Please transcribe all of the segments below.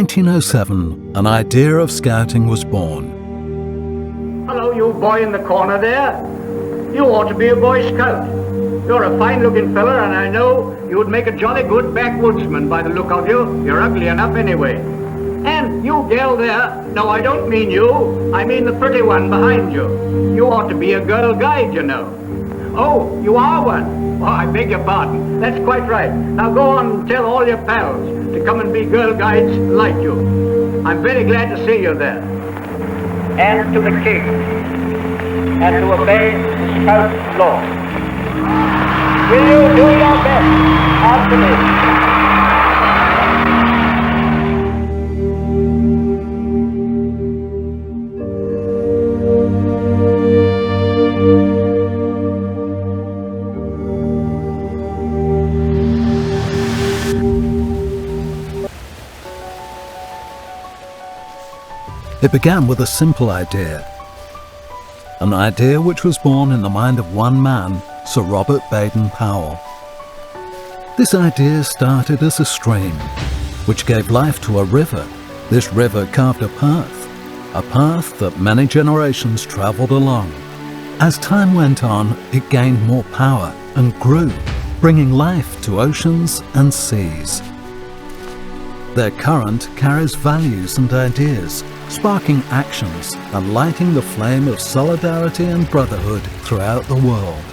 1907, an idea of scouting was born. Hello, you boy in the corner there. You ought to be a Boy Scout. You're a fine-looking fella, and I know you would make a jolly good backwoodsman by the look of you. You're ugly enough anyway. And you gal there, no, I don't mean you. I mean the pretty one behind you. You ought to be a girl guide, you know. Oh, you are one? Oh, I beg your pardon. That's quite right. Now go on and tell all your pals to come and be girl guides like you. I'm very glad to see you there. And to the king. And to obey the scout law. Will you do your best after me? It began with a simple idea. An idea which was born in the mind of one man, Sir Robert Baden-Powell. This idea started as a stream, which gave life to a river. This river carved a path that many generations travelled along. As time went on, it gained more power and grew, bringing life to oceans and seas. Their current carries values and ideas, sparking actions and lighting the flame of solidarity and brotherhood throughout the world.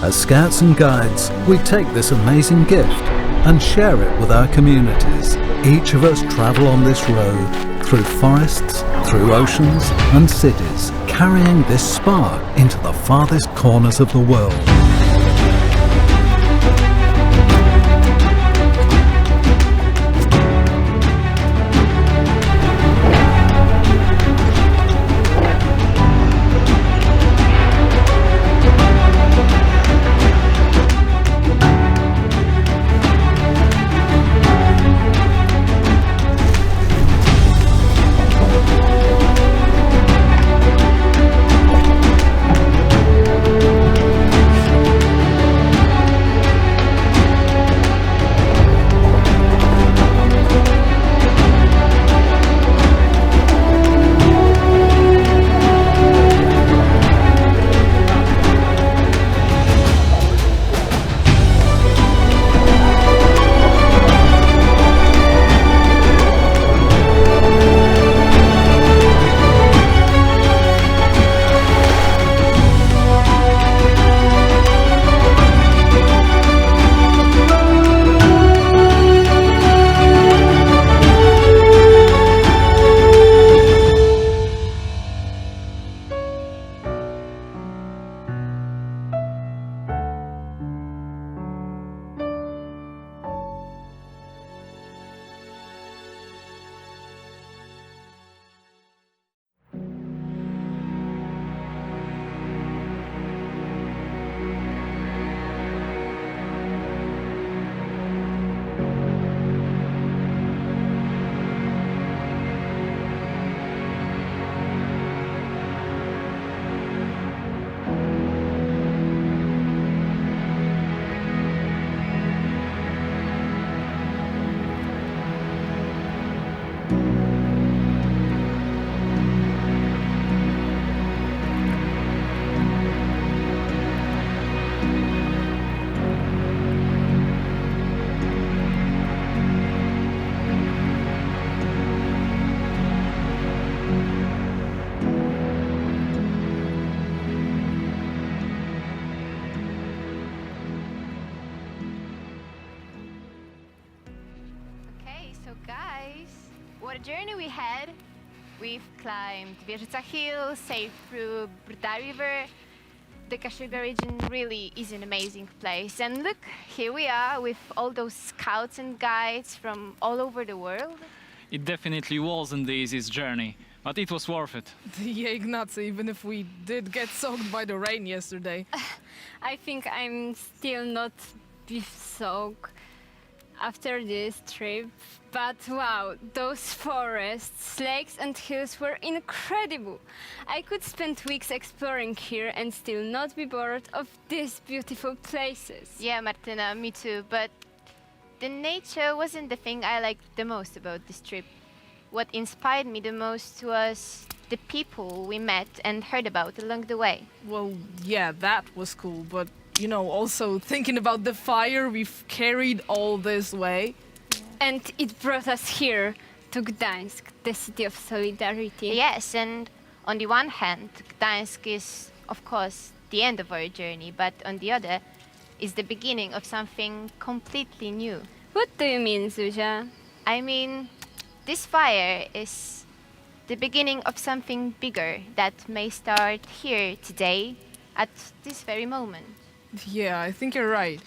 As scouts and guides, we take this amazing gift and share it with our communities. Each of us travel on this road, through forests, through oceans and cities, carrying this spark into the farthest corners of the world. What a journey we had. We've climbed Wieżyca Hill, sailed through Brda River. The Kashuga region really is an amazing place. And look, here we are with all those scouts and guides from all over the world. It definitely wasn't the easiest journey, but it was worth it. Yeah, Ignacy, even if we did get soaked by the rain yesterday. I think I'm still not beef soaked after this trip, but wow, those forests, lakes and hills were incredible. I could spend weeks exploring here and still not be bored of these beautiful places. Yeah, Martyna, me too, but the nature wasn't the thing I liked the most about this trip. What inspired me the most was the people we met and heard about along the way. Well, yeah, that was cool, but you know, also thinking about the fire we've carried all this way. And it brought us here to Gdańsk, the city of solidarity. Yes, and on the one hand, Gdańsk is, of course, the end of our journey, but on the other, is the beginning of something completely new. What do you mean, Zuzia? I mean, this fire is the beginning of something bigger that may start here today, at this very moment. Yeah, I think you're right.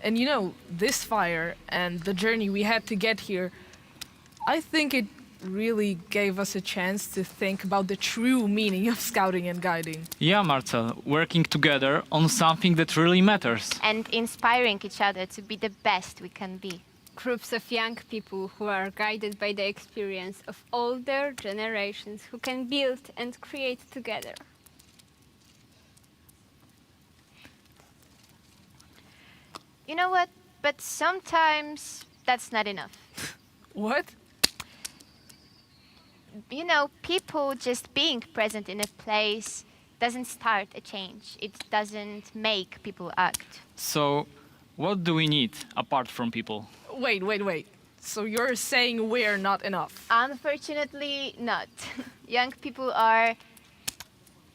And you know, this fire and the journey we had to get here, I think it really gave us a chance to think about the true meaning of scouting and guiding. Yeah, Marcel, working together on something that really matters. And inspiring each other to be the best we can be. Groups of young people who are guided by the experience of older generations who can build and create together. You know what? But sometimes that's not enough. What? You know, people just being present in a place doesn't start a change. It doesn't make people act. So, what do we need apart from people? Wait. So you're saying we're not enough? Unfortunately, not. Young people are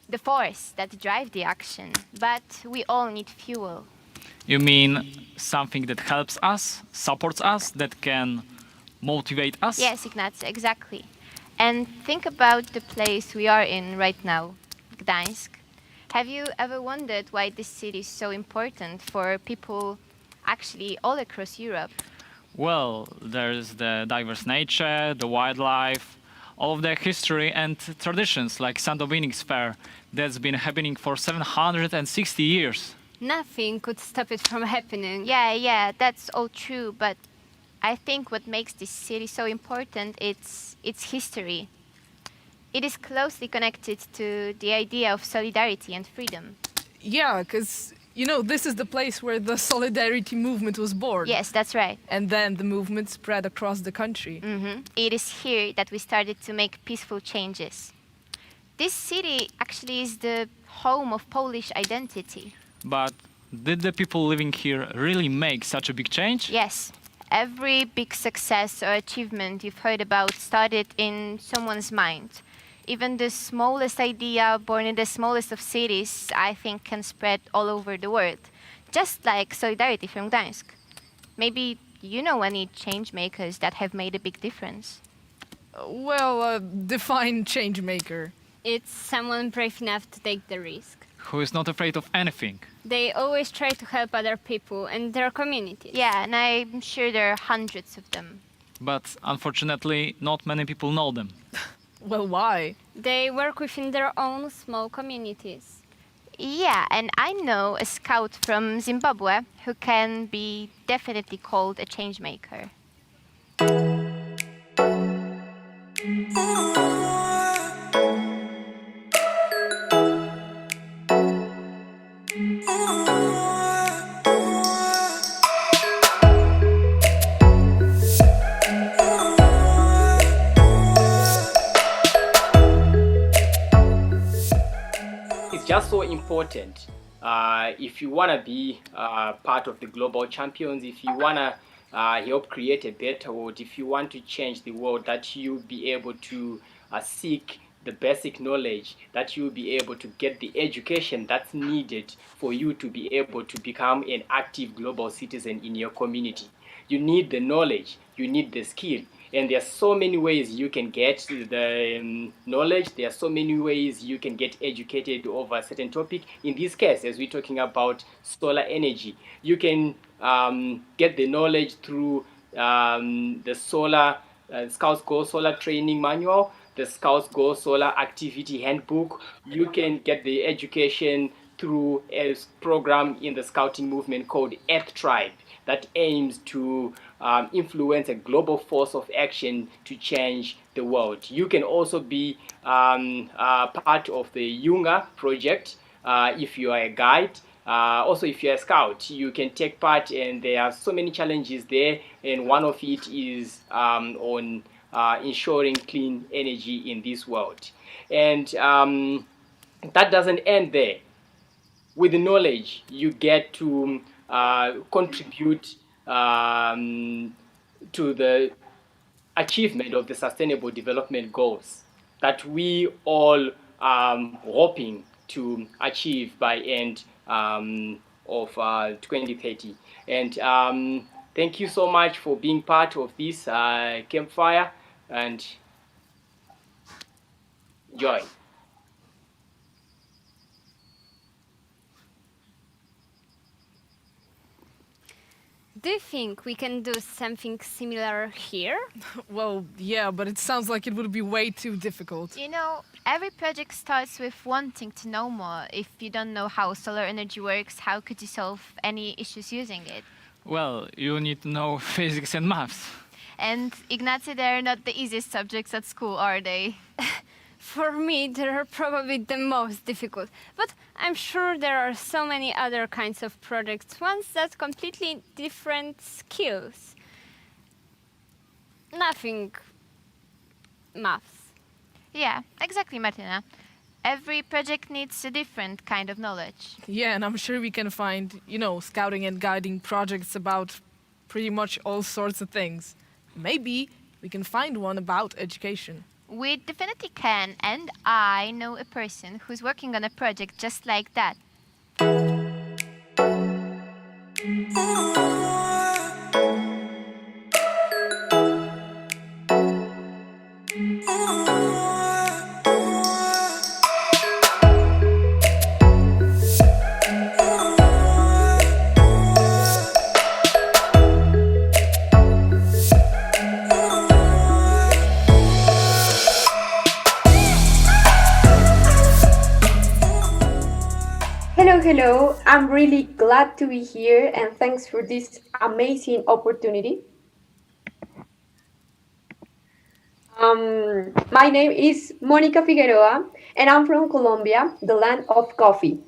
the force that drive the action, but we all need fuel. You mean something that helps us, supports us, that can motivate us? Yes, Ignacy, exactly. And think about the place we are in right now, Gdańsk. Have you ever wondered why this city is so important for people actually all across Europe? Well, there's the diverse nature, the wildlife, all of the history and traditions like Sandovinix Fair that's been happening for 760 years. Nothing could stop it from happening. Yeah, that's all true, but I think what makes this city so important is its history. It is closely connected to the idea of solidarity and freedom. Yeah, because, you know, this is the place where the solidarity movement was born. Yes, that's right. And then the movement spread across the country. It is here that we started to make peaceful changes. This city actually is the home of Polish identity. But did the people living here really make such a big change? Yes. Every big success or achievement you've heard about started in someone's mind. Even the smallest idea born in the smallest of cities, I think, can spread all over the world. Just like solidarity from Gdańsk. Maybe you know any change makers that have made a big difference. Define change maker. It's someone brave enough to take the risk. Who is not afraid of anything. They always try to help other people and their communities. Yeah, and I'm sure there are hundreds of them. But unfortunately, not many people know them. Well, why? They work within their own small communities. Yeah, and I know a scout from Zimbabwe who can be definitely called a change maker. Just so important if you want to be part of the global champions, if you want to help create a better world, if you want to change the world, that you be able to seek the basic knowledge, that you be able to get the education that's needed for you to be able to become an active global citizen in your community. You need the knowledge, you need the skill, And there are so many ways you can get the knowledge. There are so many ways you can get educated over a certain topic. In this case, as we're talking about solar energy, you can get the knowledge through the solar Scouts Go Solar Training Manual, the Scouts Go Solar Activity Handbook. You can get the education through a program in the scouting movement called Earth Tribe that aims to influence a global force of action to change the world. You can also be part of the Yunga project if you are a guide. Also, if you're a scout, you can take part, and there are so many challenges there, and one of it is on ensuring clean energy in this world. And that doesn't end there. With the knowledge, you get to contribute to the achievement of the Sustainable Development Goals that we all hoping to achieve by end of 2030. And thank you so much for being part of this campfire, and joy. Do you think we can do something similar here? Well, yeah, but it sounds like it would be way too difficult. You know, every project starts with wanting to know more. If you don't know how solar energy works, how could you solve any issues using it? Well, you need to know physics and maths. And Ignacy, they're not the easiest subjects at school, are they? For me, they're probably the most difficult, but I'm sure there are so many other kinds of projects, ones that completely different skills. Nothing maths. Yeah, exactly, Martina. Every project needs a different kind of knowledge. Yeah, and I'm sure we can find, scouting and guiding projects about pretty much all sorts of things. Maybe we can find one about education. We definitely can, and I know a person who's working on a project just like that. Hello, I'm really glad to be here and thanks for this amazing opportunity. My name is Mónica Figueroa and I'm from Colombia, the land of coffee.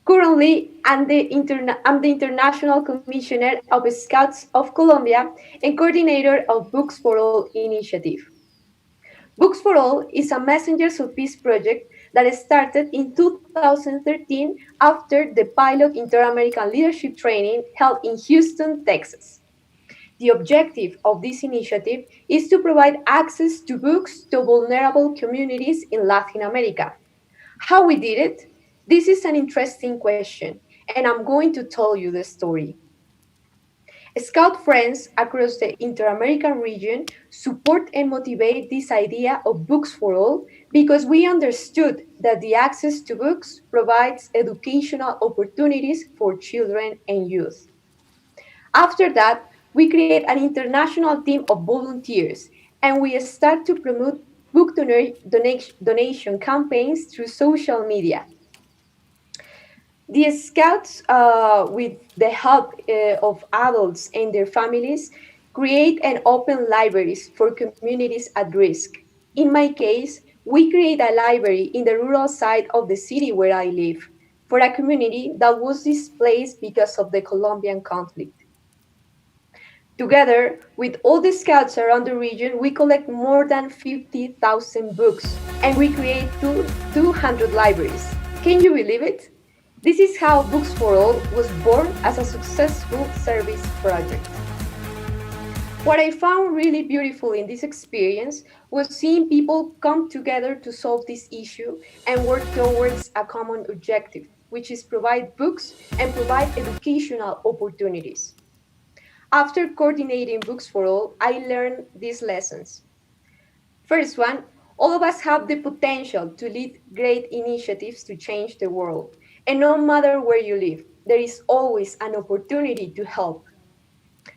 Currently, I'm the International Commissioner of Scouts of Colombia and coordinator of Books for All initiative. Books for All is a Messengers of Peace project that started in 2013 after the pilot Inter-American Leadership Training held in Houston, Texas. The objective of this initiative is to provide access to books to vulnerable communities in Latin America. How we did it? This is an interesting question, and I'm going to tell you the story. Scout friends across the Inter-American region support and motivate this idea of Books for All because we understood that the access to books provides educational opportunities for children and youth. After that, we create an international team of volunteers and we start to promote book donation campaigns through social media. The Scouts, with the help of adults and their families, create and open libraries for communities at risk. In my case, we create a library in the rural side of the city where I live for a community that was displaced because of the Colombian conflict. Together with all the Scouts around the region, we collect more than 50,000 books and we create 200 libraries. Can you believe it? This is how Books for All was born as a successful service project. What I found really beautiful in this experience was seeing people come together to solve this issue and work towards a common objective, which is provide books and provide educational opportunities. After coordinating Books for All, I learned these lessons. First one, all of us have the potential to lead great initiatives to change the world. And no matter where you live, there is always an opportunity to help.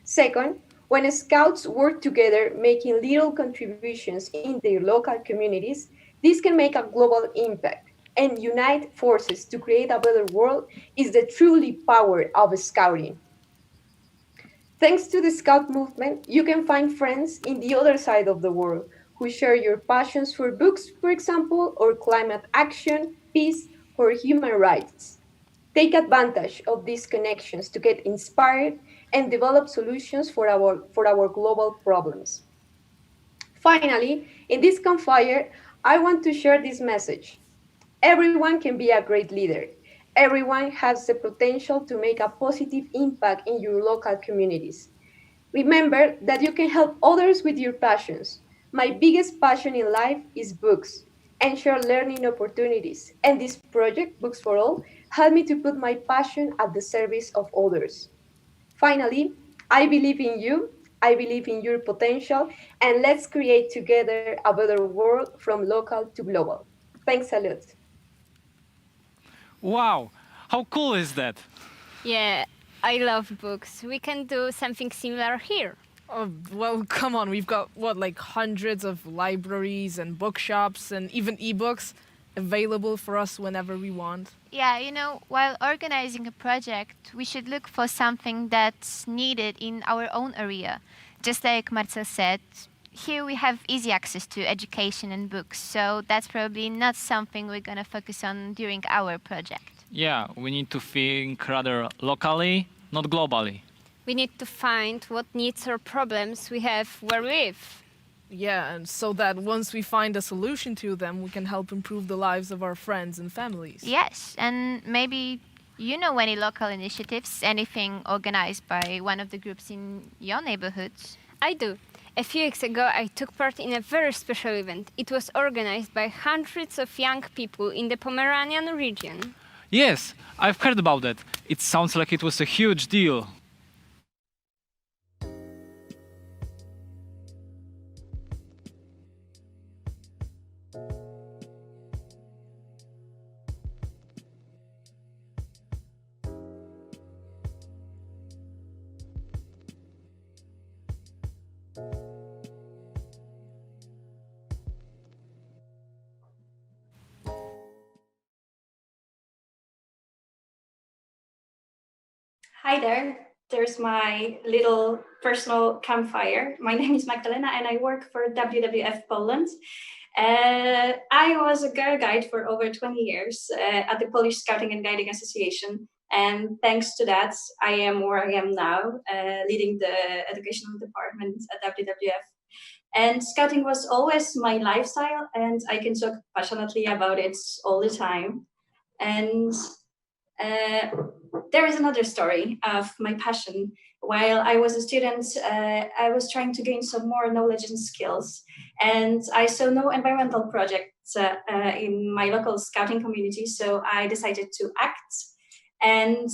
Second, when scouts work together making little contributions in their local communities, this can make a global impact. And unite forces to create a better world is the truly power of scouting. Thanks to the Scout movement, you can find friends in the other side of the world who share your passions for books, for example, or climate action, peace, or human rights. Take advantage of these connections to get inspired and develop solutions for our global problems. Finally, in this campfire, I want to share this message. Everyone can be a great leader. Everyone has the potential to make a positive impact in your local communities. Remember that you can help others with your passions. My biggest passion in life is books and share learning opportunities. And this project, Books for All, helped me to put my passion at the service of others. Finally, I believe in you, I believe in your potential, and let's create together a better world from local to global. Thanks a lot. Wow, how cool is that? Yeah, I love books. We can do something similar here. Oh, well, come on. We've got, what, like hundreds of libraries and bookshops and even ebooks available for us whenever we want. Yeah, while organizing a project, we should look for something that's needed in our own area. Just like Marcel said, here we have easy access to education and books, so that's probably not something we're going to focus on during our project. Yeah, we need to think rather locally, not globally. We need to find what needs or problems we have where we live. Yeah, and so that once we find a solution to them, we can help improve the lives of our friends and families. Yes, and maybe you know any local initiatives, anything organized by one of the groups in your neighborhoods? I do. A few weeks ago, I took part in a very special event. It was organized by hundreds of young people in the Pomeranian region. Yes, I've heard about that. It sounds like it was a huge deal. Hi there, there's my little personal campfire. My name is Magdalena and I work for WWF Poland. I was a girl guide for over 20 years at the Polish Scouting and Guiding Association. And thanks to that, I am where I am now, leading the educational department at WWF. And scouting was always my lifestyle and I can talk passionately about it all the time. And there is another story of my passion. While I was a student, I was trying to gain some more knowledge and skills. And I saw no environmental projects in my local scouting community, so I decided to act and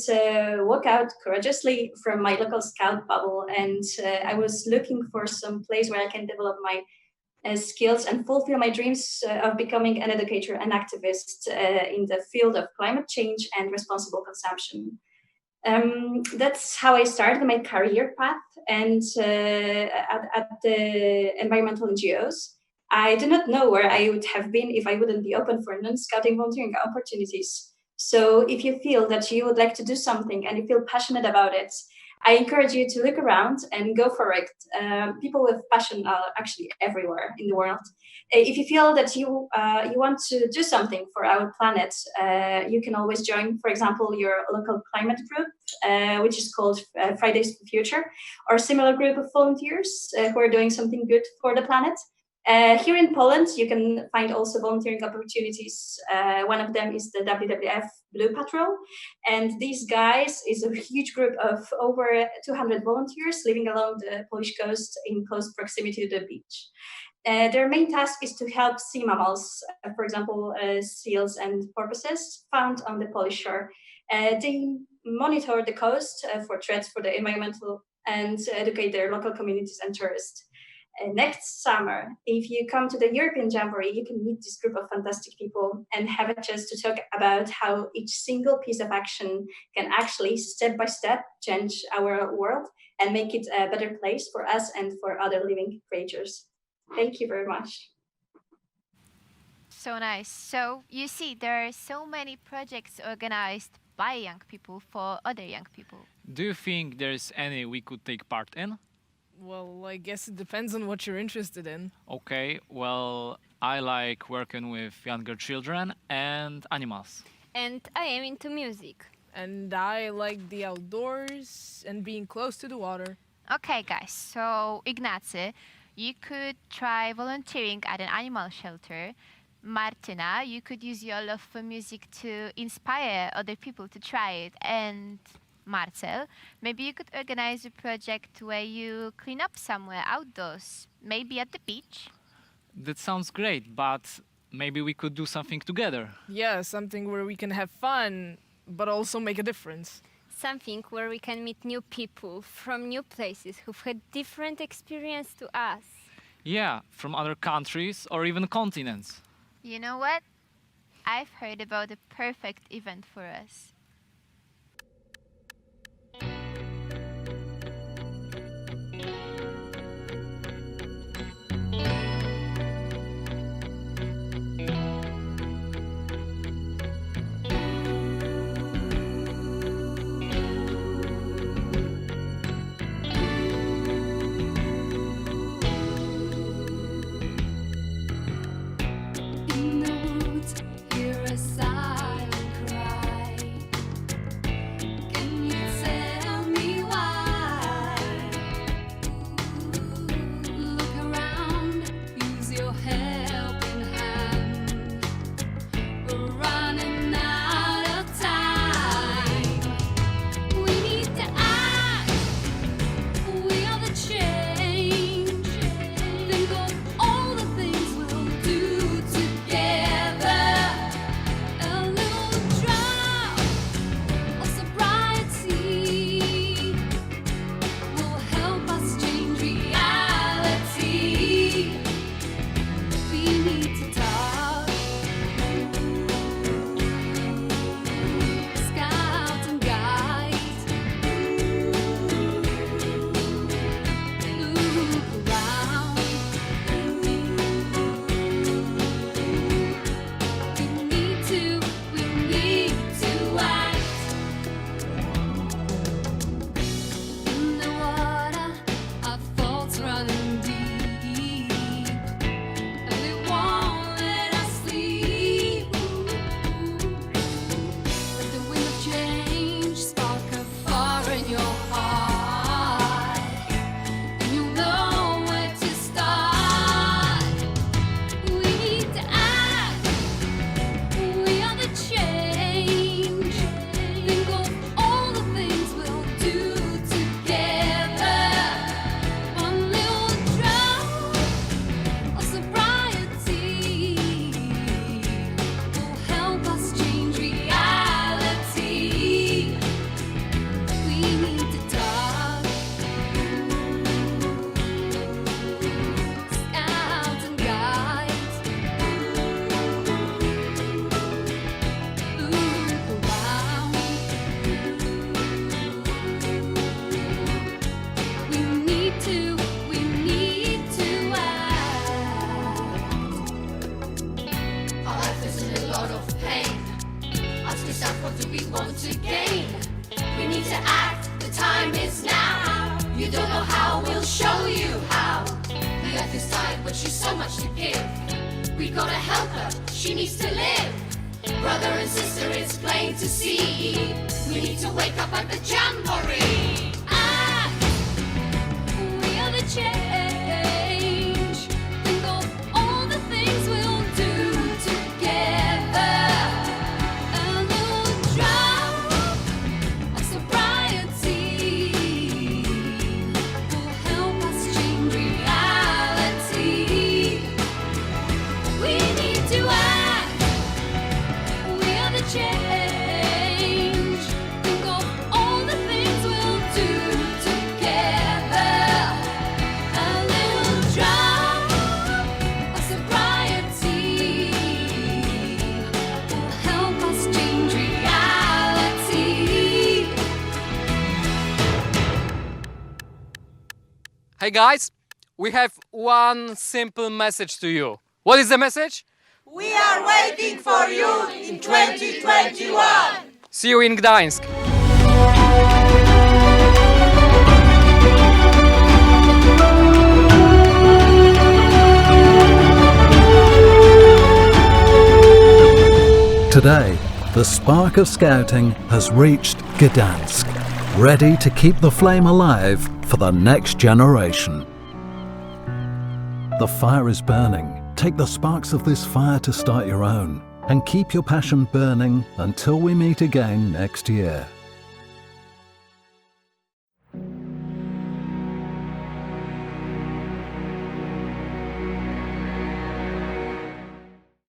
walk out courageously from my local scout bubble. And I was looking for some place where I can develop my skills and fulfill my dreams of becoming an educator and activist in the field of climate change and responsible consumption. That's how I started my career path and at the environmental NGOs. I do not know where I would have been if I wouldn't be open for non-scouting volunteering opportunities. So if you feel that you would like to do something and you feel passionate about it, I encourage you to look around and go for it. People with passion are actually everywhere in the world. If you feel that you want to do something for our planet, you can always join, for example, your local climate group, which is called Fridays for Future, or a similar group of volunteers who are doing something good for the planet. Here in Poland, you can find also volunteering opportunities. One of them is the WWF Blue Patrol. And these guys is a huge group of over 200 volunteers living along the Polish coast in close proximity to the beach. Their main task is to help sea mammals, for example, seals and porpoises found on the Polish shore. They monitor the coast for threats for the environmental and to educate their local communities and tourists. Next summer, if you come to the European Jamboree, you can meet this group of fantastic people and have a chance to talk about how each single piece of action can actually, step by step, change our world and make it a better place for us and for other living creatures. Thank you very much. So nice. So you see, there are so many projects organized by young people for other young people. Do you think there's any we could take part in? Well, I guess it depends on what you're interested in. Okay, well, I like working with younger children and animals. And I am into music. And I like the outdoors and being close to the water. Okay, guys. So Ignacy, you could try volunteering at an animal shelter. Martyna, you could use your love for music to inspire other people to try it. And Marcel, maybe you could organize a project where you clean up somewhere outdoors, maybe at the beach. That sounds great, but maybe we could do something together. Yeah, something where we can have fun, but also make a difference. Something where we can meet new people from new places who've had different experience to us. Yeah, from other countries or even continents. You know what? I've heard about a perfect event for us. In the woods, hear a silent cry. Can you tell me why? Look around, use your helping hand. We're running out of time. We need to act. We are the change. Think of all the things we'll do together. A little drop of sobriety will help us change reality. We need to talk. Scout and guide. Look around. We need to act. In the water, our thoughts running deep, and it won't let us sleep. Let the wind of change spark a fire in your heart, and you'll know where to start. We need to act. We are the change. Think of all the things we'll do together. One little drop of sobriety will help us change reality. We need to talk. Scout and guide. Look around. We need to act. Our life is in a lot of pain. Ask yourself, what do we want to gain? We need to act, the time is now. You don't know how, we'll show you how. The earth is tired, but she's so much to give. We gotta help her, she needs to live. Brother and sister, it's plain to see. We need to wake up at the Jamboree. Act. We are the change. Think of all the things we'll do together. A little drop of sobriety will help us change reality. We need to act. We are the change. Think of all the things we'll do together. Hey guys, we have one simple message to you. What is the message? We are waiting for you in 2021. See you in Gdańsk. Today, the spark of scouting has reached Gdańsk, ready to keep the flame alive for the next generation. The fire is burning. Take the sparks of this fire to start your own, and keep your passion burning until we meet again next year.